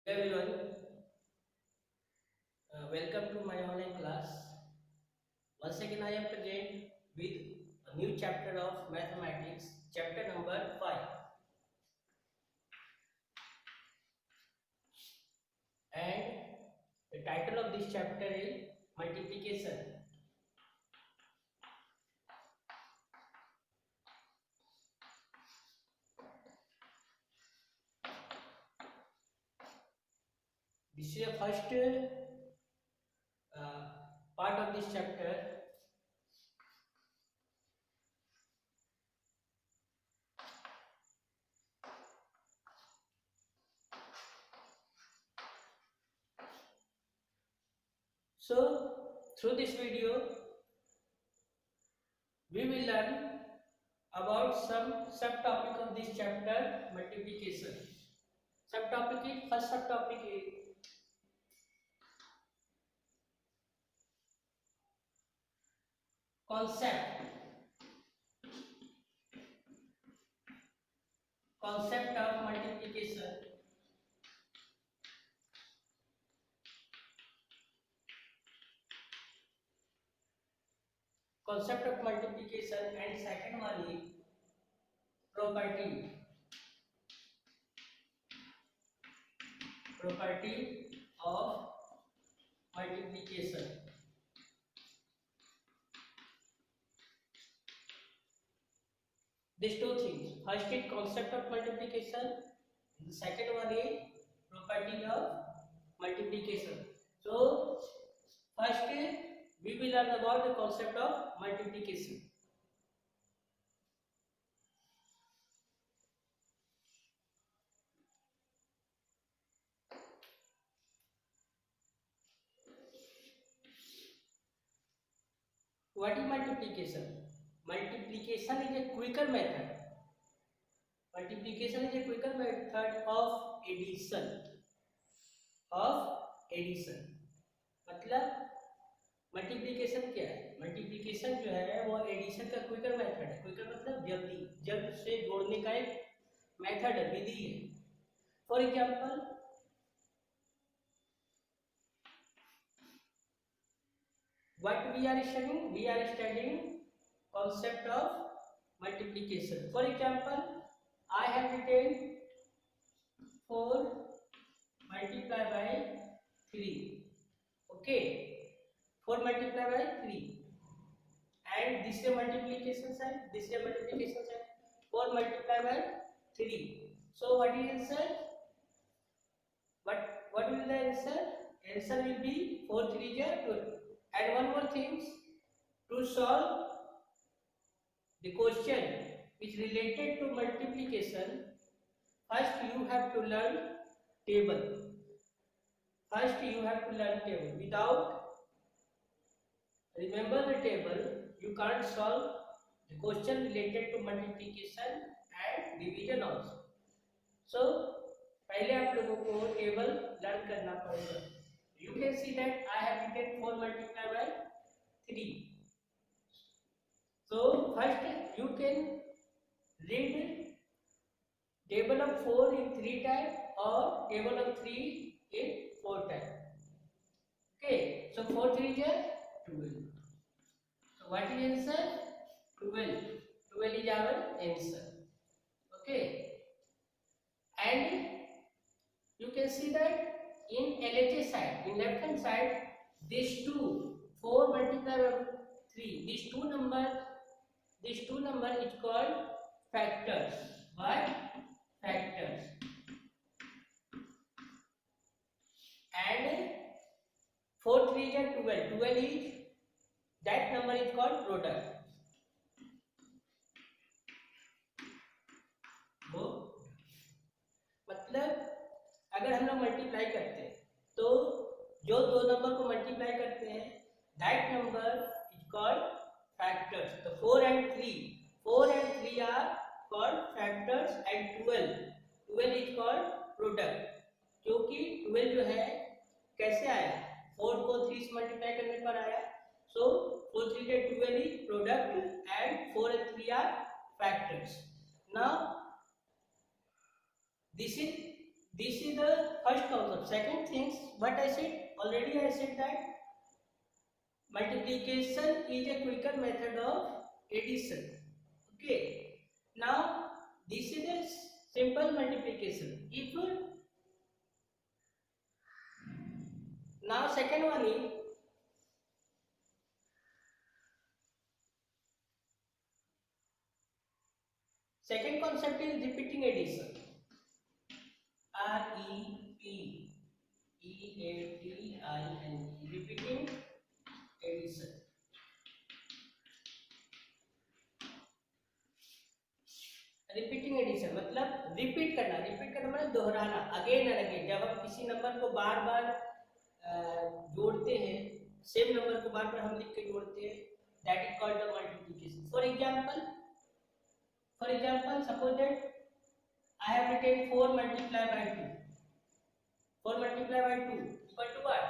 Everyone, welcome to my online class. Once again, I am present with a new chapter of mathematics, chapter number 5. And the title of this chapter is multiplication. This is the first part of this chapter. So, through this video, we will learn about some subtopic of this chapter, multiplication. First subtopic is concept of multiplication. Concept of multiplication, and second one is property of multiplication. These two things, first is concept of multiplication, the second one is property of multiplication. So first we will learn about the concept of multiplication. What is multiplication? Multiplication is a quicker method. Multiplication is a quicker method of addition. मतलब multiplication क्या है? Multiplication जो है वो addition का quicker method है. Quicker मतलब जल्दी, जल्द से जोड़ने का एक मेथड है, विधि है. For example, what we are studying concept of multiplication. For example, I have written 4 multiplied by 3. Okay, 4 multiplied by 3, and this is a multiplication side, 4 multiplied by 3. So what is answer? What will the answer? Answer will be 4 3 is 12. And one more thing, to solve the question which related to multiplication, first you have to learn table. Without remember the table, you can't solve the question related to multiplication and division also. So पहले आप लोगों को table learn करना पड़ेगा. You can see that I have written 4 multiplied by 3. So first you can read table of 4 in 3 times or table of 3 in 4 times. Okay, so 4 3 is 12. So what is answer? 12. 12 is our answer. Okay, and you can see that in LHS side, in left hand side, these two 4 multiplied by 3, these two number is called factors. What? Factors. And 4 3 is 12. 12 is, that number is called product. मतलब अगर हम लोग multiply करते हैं तो जो दो number को मल्टीप्लाई करते हैं, that number is called factors. तो 4 and 3 are called factors, and 12 is called product. क्योंकि 12 जो है कैसे आया? 4 को 3 से मल्टीप्लाई करने पर आया. सो 4 3 is 12 is product and 4 and 3 are factors. Now this is This is the first concept. Second things, what I said already, I said that multiplication is a quicker method of addition. Okay. Now this is a simple multiplication. If now second one is second concept is repeating addition. R-E-P-E-A-T-I-N-E, repeating addition. Repeating addition मतलब repeat करना मतलब दोहराना, again and again. जब हम किसी number को बार बार जोड़ते हैं, सेम नंबर को बार बार हम लिख के जोड़ते हैं, that is called the multiplication. For example suppose that I have written 4 multiply by 2, 4 multiply by 2 equal to what?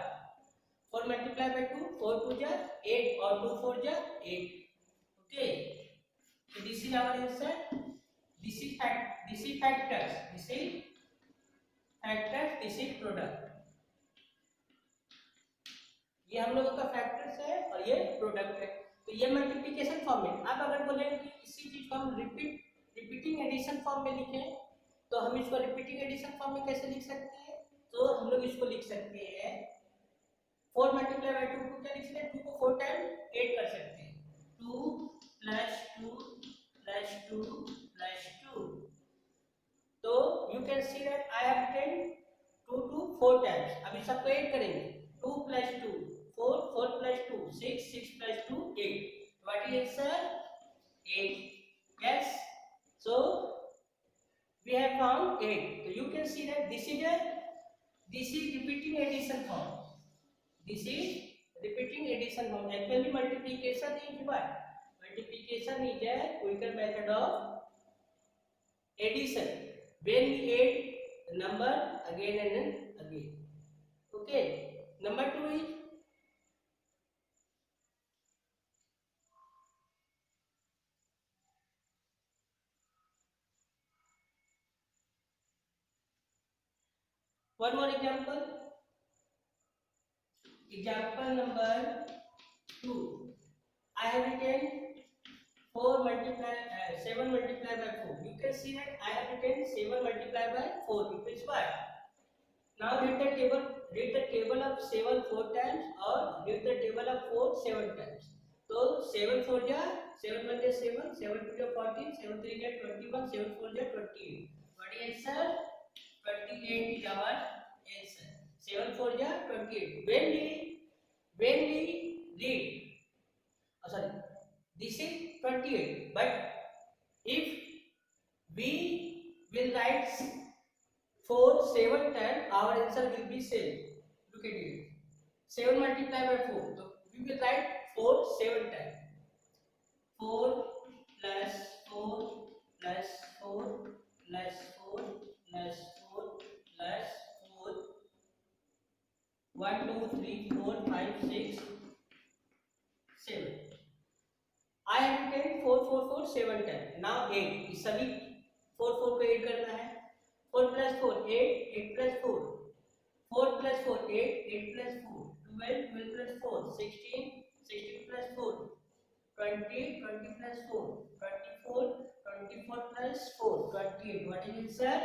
4 multiply by 2, 4 2 जा 8 और 2 4 जा 8। Okay, so this is our answer. This is factors, this is product। ये हम लोगों का factors है और ये प्रोडक्ट है। तो ये मल्टीप्लिकेशन फॉर्म में। अब अगर बोले कि इसी चीज को हम रिपीटिंग एडिशन फॉर्म में लिखें, तो हम इसको रिपीटिंग एडिशन फॉर्म में कैसे लिख सकते हैं? तो हम लोग इसको लिख सकते हैं 4 मल्टीप्लाई बाय 2 को क्या लिख सकते हैं? 2 को 4 टाइम 8 कर सकते हैं। 2 प्लस 2 प्लस 2 प्लस 2। तो you can see that I have written 2 to 4 times. अभी सबको ऐड करेंगे। 2 plus 2 4, 4 plus 2 6, 6 plus 2 8। What is answer? 8। Yes, so we have found 8। So you can see that this is repeating addition form। This is repeating addition form। Actually multiplication is what? Multiplication is a quicker method of addition when we add the number again and again। Okay, number 2 is one more example number 2। I have written 7 multiplied by 4। You can see that I have written 7 multiplied by 4 equals what? Now read the table of 7 4 times or read the table of 4 7 times। तो 7 4 जा 7 1 जा 7, 7 2 जा 14, 7 3 जा 21, 7 4 जा 28। What is answer? 28 is our answer। 7 4 जा 28। When we read, sorry, this is 28, but if we will write 4 7 times, our answer will be same। Look at it, 7 multiplied by 4, so we will write 4 7 times। 4 plus 4 plus 4 plus 4 plus 4 plus 4 1 2 3 4 5 6 7। I have written 4 4 4 7 times। Now 8, इस सभी 4 4 को add करना है। 4 plus 4 8, 8 plus 4 4 plus 4 8, 8 plus 4 12, 12 plus 4 16, 16 plus 4 20, 20 plus 4 24, 24 plus 4 28। What is answer?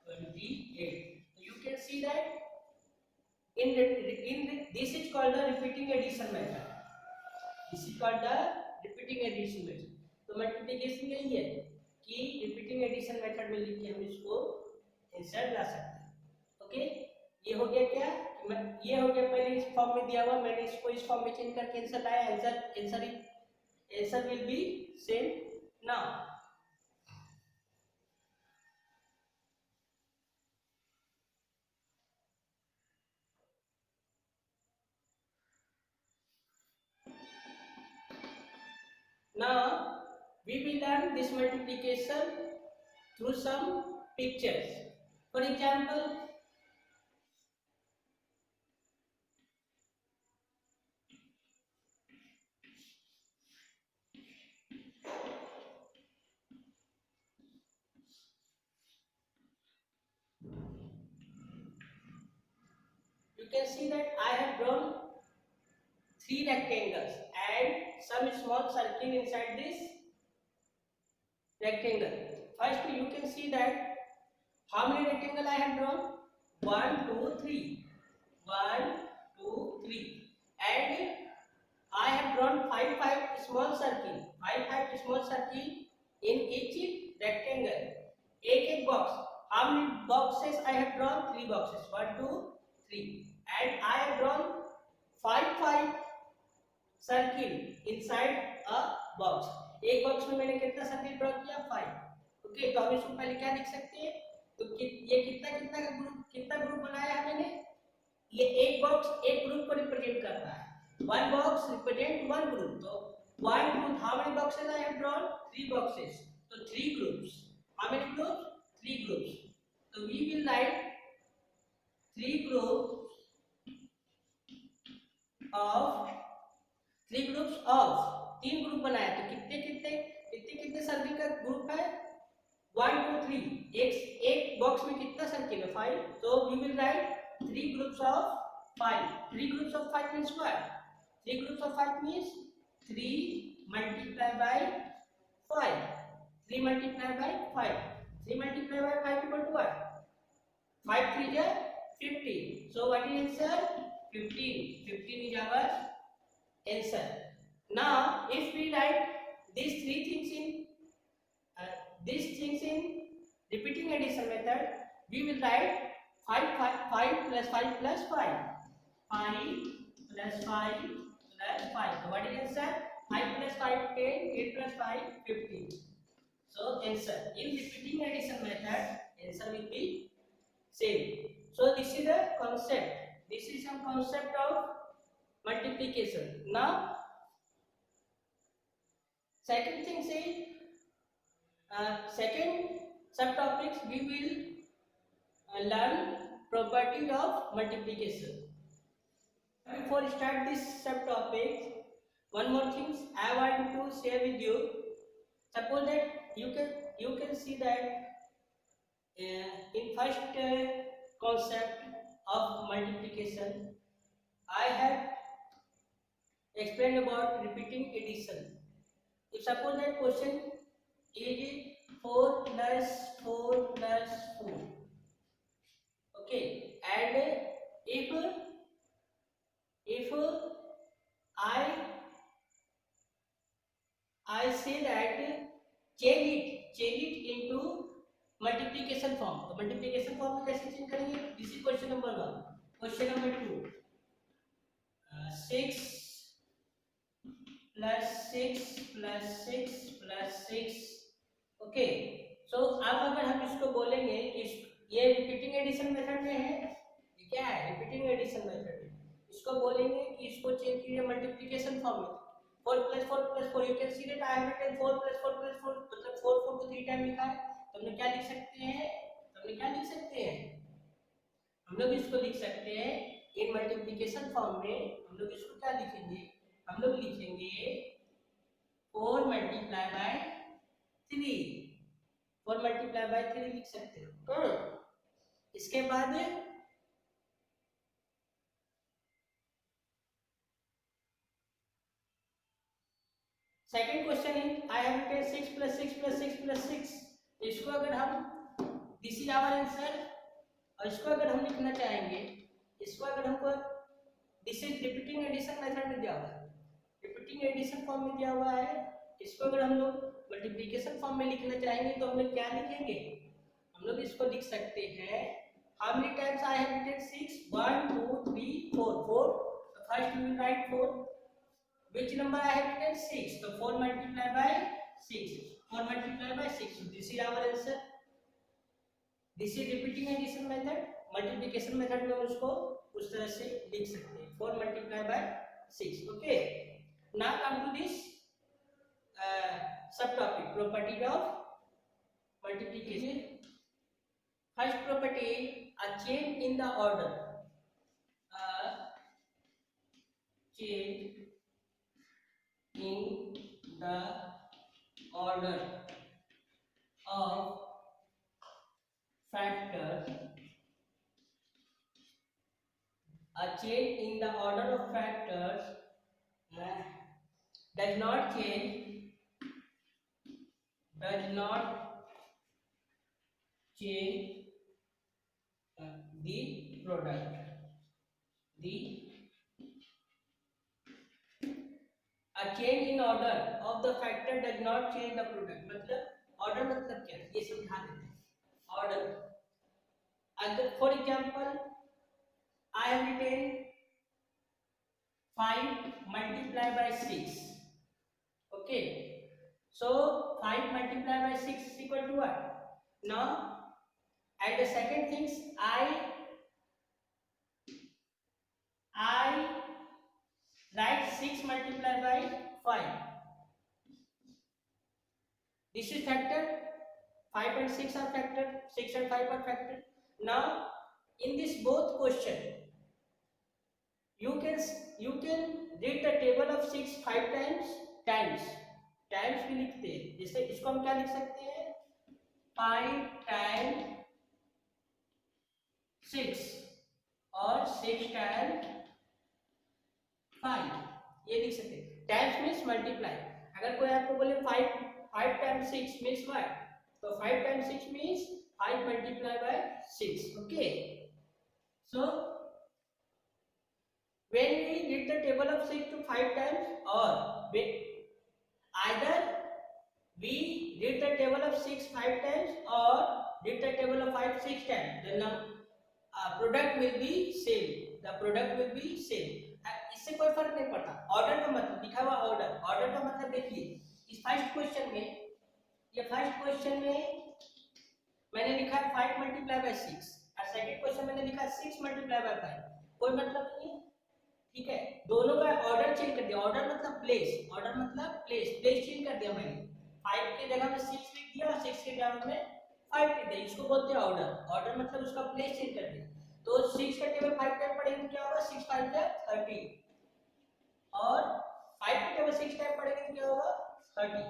28। You can see that this is called the repeating addition method। This is called the repeating addition method। तो multiplication यही है कि repeating addition method में लिख के हम इसको answer ला सकते हैं। ओके, ये हो गया क्या? ये हो गया पहले इस फॉर्म में दिया हुआ, मैंने इसको इस फॉर्म में चेंज करके आंसर लाया। Answer will B same. Now we will learn this multiplication through some pictures। For example, can see that I have drawn three rectangles and some small circle inside this rectangle. First, you can see that how many rectangle I have drawn? 1, 2, 3. 1, 2, 3. And I have drawn five small circle. Five small circle in each rectangle. एक box. How many boxes I have drawn? 3 boxes. 1, 2, 3. And I have drawn five circle inside a box. एक box में मैंने कितना circle draw किया? 5। Okay, तो हम इसको पहले क्या लिख सकते हैं? तो ये कितना ग्रुप बनाया है मैंने? ये एक बॉक्स एक ग्रुप को रिप्रेजेंट कर रहा है। One box represent one group. तो one group, how many boxes I have drawn? 3 boxes. तो 3 groups. How many groups? 3 groups. तो we will write 3 groups of 3 groups of. 3 group बनाया तो कितने सर्किल का ग्रुप है? 1, 2, 3। एक बॉक्स में कितना सर्किल है? 5। तो we will write 3 groups of 5। 3 groups of 5 means what? 3 groups of 5 means 3 multiply by 5। 3 multiply by 5। 3 multiply by 5 equal to what? 5 3 जा 15। So what is answer? 15. 15 is our answer. Now if we write these things in repeating addition method, we will write 5 plus 5 plus 5. 5 plus 5 plus 5. So what is answer? 5 plus 5 10, 8 plus 5 15. So answer in repeating addition method, answer will be same. So this is the concept. This is some concept of multiplication. Now second thing say second subtopics we will learn properties of multiplication. Before start this subtopic, one more thing I want to share with you. Suppose that you can see that in first concept of multiplication I have explained about repeating addition. If suppose that question is 4 plus 4 plus 4, okay, and if I say that change it into multiplication form, तो multiplication form में कैसे change करेंगे? This is question number 1. Question number 2, 6 plus 6 plus 6 plus 6. Okay, so अब अगर हम इसको बोलेंगे कि ये रिपीटिंग एडिशन मेथड में है, ये क्या है? Repeating addition method. इसको बोलेंगे कि इसको चेंज कीजिए मल्टीप्लिकेशन फॉर्म में। 4 plus 4 plus 4, you can see that I have written 4 plus 4 plus 4, मतलब 4 को 3 टाइम लिखा है। तो हम लोग क्या लिख सकते हैं? हम लोग इसको लिख सकते हैं इन मल्टीप्लिकेशन फॉर्म में। हम लोग इसको क्या लिखेंगे? हम लोग लिखेंगे 4 मल्टीप्लाई बाय 3। 4 मल्टीप्लाई बाय 3 लिख सकते हो। इसके बाद second question is I have written 6 plus 6 plus 6 plus 6। इसको अगर हम दिस इज आवर आंसर, और इसको अगर हम लिखना चाहेंगे, इसको अगर हमको this is repeating addition method में दिया हुआ है, रिपीटिंग एडिशन फॉर्म में दिया हुआ है। इसको अगर हम लोग मल्टीप्लिकेशन फॉर्म में लिखना चाहेंगे तो हम लोग क्या लिखेंगे? हम लोग इसको लिख सकते हैं how many times I have written 6? 1 2 3 4। 4, तो first we will write 4। which number I have written? 6. So 4 multiplied by 6. 4 multiplied by 6. So this is our answer. This is repeating addition method. Multiplication method में हम उसको उस तरह से लिख सकते हैं 4 multiplied by 6. Okay. Now come to this subtopic, property of multiplication. First property, a change in the order. A change in the order of factors, a change in the order of factors does not change the product. A change in order of the factor does not change the product. मतलब order मतलब क्या, ये समझा देते हैं. Order, अगर for example I have written 5 multiplied by 6. Okay, so 5 multiplied by 6 is equal to what? Now, and the second things, I write 6 multiplied by 5. This is factor. 5 and 6 are factor. 6 and 5 are factor. Now, in this both question, you can read the table of 6 5 times भी लिखते हैं. जैसे इसको हम क्या लिख सकते हैं, 5 times 6 और 6 times 5, ये लिख सकते हैं. Times means multiply. अगर कोई आपको बोले 5 times 6 मीन्स what, तो 5 times 6 means 5 multiplied by 6. Okay, so when we read the table of 6 to 5 times, or either we read the table of 6 5 times or read the table of 5 6 times, the product will be same. इससे कोई फर्क नहीं पड़ता. Order का मतलब लिखा हुआ order का मतलब देखिए, इस फर्स्ट क्वेश्चन में मैंने लिखा है 5 multiplied by 6 और सेकंड क्वेश्चन मैंने लिखा 6 multiplied by 5. कोई मतलब नहीं है. ठीक है, दोनों का ऑर्डर चेंज कर दिया. ऑर्डर मतलब प्लेस चेंज कर दिया मैंने. 5 की जगह में 6 लिख दिया और 6 की जगह में 5 लिख दिया. इसको बोलते हैं ऑर्डर मतलब उसका प्लेस चेंज कर दिया. तो 6 का टेबल 5 टाइम पढ़ेंगे क्या होगा, 6 5 जा 30, और 5 का टेबल 6 टाइम पढ़ेंगे तो क्या होगा 30.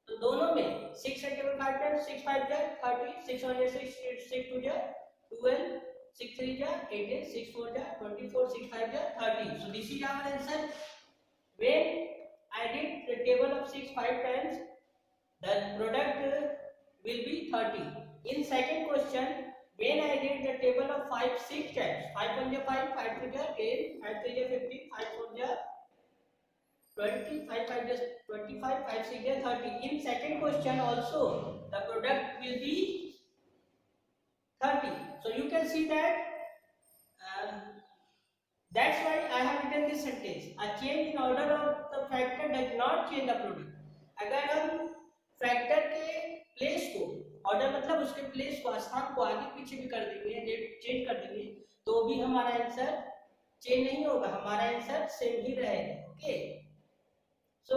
तो दोनों में 6 का टेबल 5 टाइम, 6 5 जा 30, 6 1 जा 6, 6 2 जा 12, 6 3 ja 18, 6 4 ja 24, 6 5 ja 30. So this is our answer. When I did the table of 6 5 times, the product will be 30. In second question, when I did the table of 5 6 times, 5 1 ja 5, 5 2 ja 10, 5 3 ja 15, 5 4 ja 20, 5 5 ja 25, 5 6 ja 30. In second question also, the product will be 30. So you can see that that's why I have written this sentence. A change in order of the factor does not change the product. अगर हम factor के place को, order मतलब उसके place को, स्थान को आगे पीछे भी कर देंगे, चेंज कर देंगे, तो भी हमारा आंसर चेंज नहीं होगा, हमारा आंसर सेम ही रहेगा. Okay, so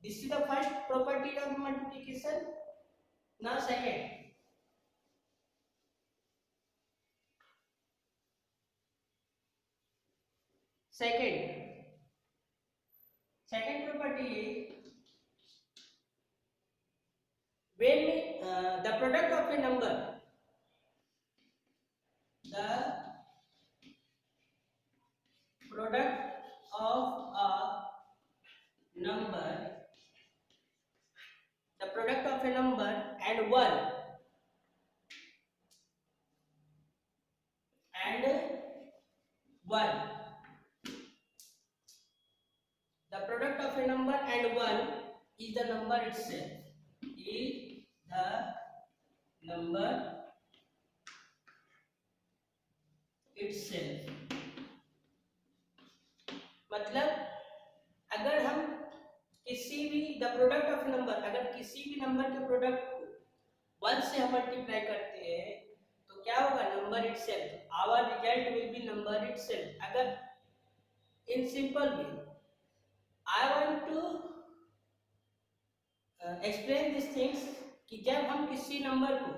this is the first property of multiplication. Now second property is when the product of a number, the product of a number and 1 the product of a number and 1 is the number itself, मतलब अगर हम किसी भी the product of number, अगर किसी भी number के product को 1 से हम मल्टीप्लाई करते हैं तो क्या होगा, number itself. Our result will be number itself. अगर in simple way I want to explain this things, कि जब हम किसी नंबर को,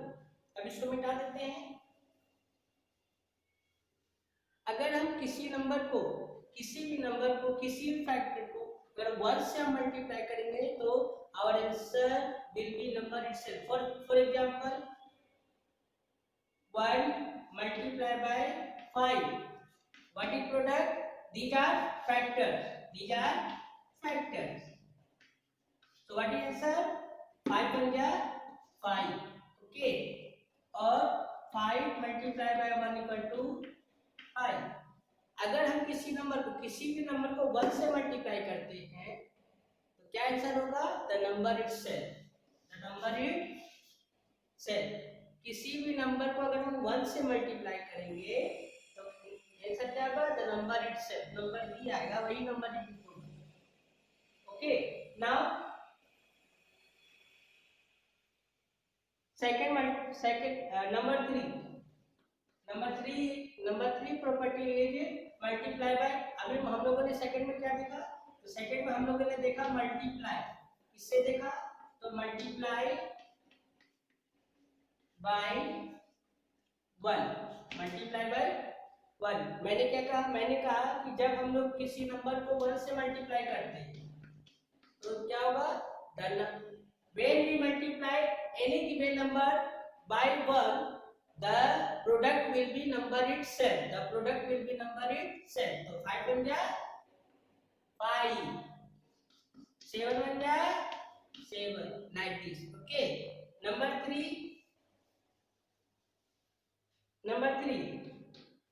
अब इसको मिटा देते हैं, अगर हम किसी भी नंबर को किसी भी फैक्टर को अगर 1 से हम मल्टीप्लाई करेंगे तो our answer will be number itself. For example 1 multiplied by 5 What is product? These are factors. These are factors. So what is answer? 5 1 जा 5. Okay. और 5 multiplied by 1 equal to 5. अगर हम किसी भी नंबर को 1 से मल्टीप्लाई करते हैं तो क्या आंसर होगा? The number itself. The number itself. किसी भी नंबर को अगर हम 1 से मल्टीप्लाई करेंगे तो आंसर क्या होगा? The number itself. नंबर ही आएगा, वही नंबर रिपीट होगा. Okay. Now number 3. Number 3 property is multiply by. अभी हम लोगों ने सेकंड में क्या देखा? तो सेकंड में हम लोगों ने देखा मल्टीप्लाई. किससे देखा? तो मल्टीप्लाई बाय 1. Multiply by 1. मैंने क्या कहा? मैंने कहा कि जब हम लोग किसी नंबर को 1 से मल्टीप्लाई करते हैं तो क्या होगा? When we multiply any given number by 1, the product will be number itself. The product will be number itself. So 5 1 जा 5, 7 1 जा 7, like this. Okay. Number 3,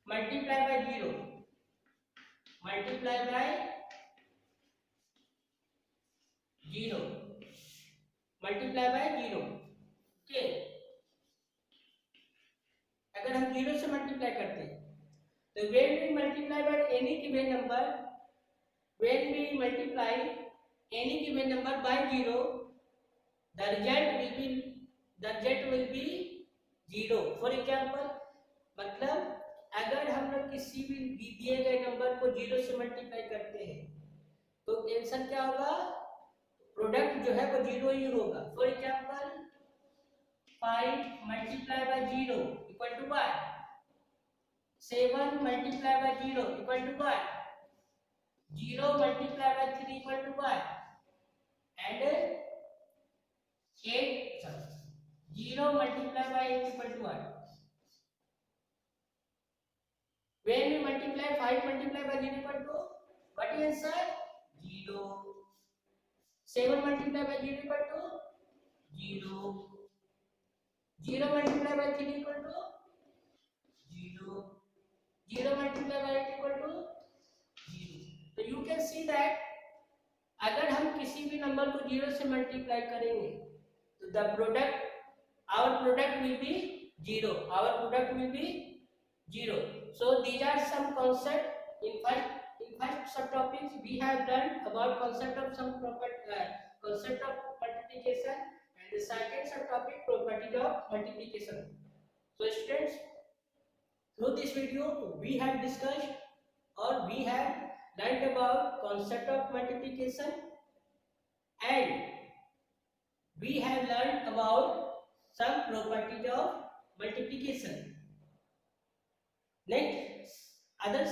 multiply by 0. Multiply by 0. Multiply by 0. Okay. अगर हम 0 से multiply करते हैं तो when we multiply by any given number by 0, the result will be 0. For example, मतलब अगर हम लोग किसी भी दिए गए नंबर को 0 से मल्टीप्लाई करते हैं तो आंसर क्या होगा? प्रोडक्ट जो है वो 0 ही होगा. For example 5 multiply by 0 equal to 1. 7 multiply by 0 equal to 1. 0 multiply by 3 equal to 1. And 0 multiply by 8 equal to 1. When we multiply 5 multiply by 0 equal to what is answer? 0. 7 multiply by 0 equal to 0. 0 multiply by 3 equal to 0. 0 multiply by 8 equal to 0. तो you can see that अगर हम किसी भी number को 0 से multiply करेंगे तो our product will be 0. Our product will be 0. So these are some concepts. In first subtopics we have learned about concept of multiplication, and the second subtopic property of multiplication. So students, through this video we have discussed or we have learned about concept of multiplication, and we have learned about some properties of multiplication. Next,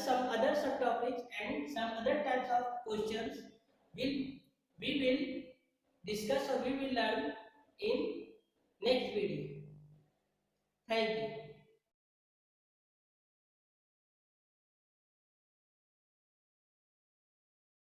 some other subtopics and some other types of questions we will discuss or we will learn in next video. Thank you.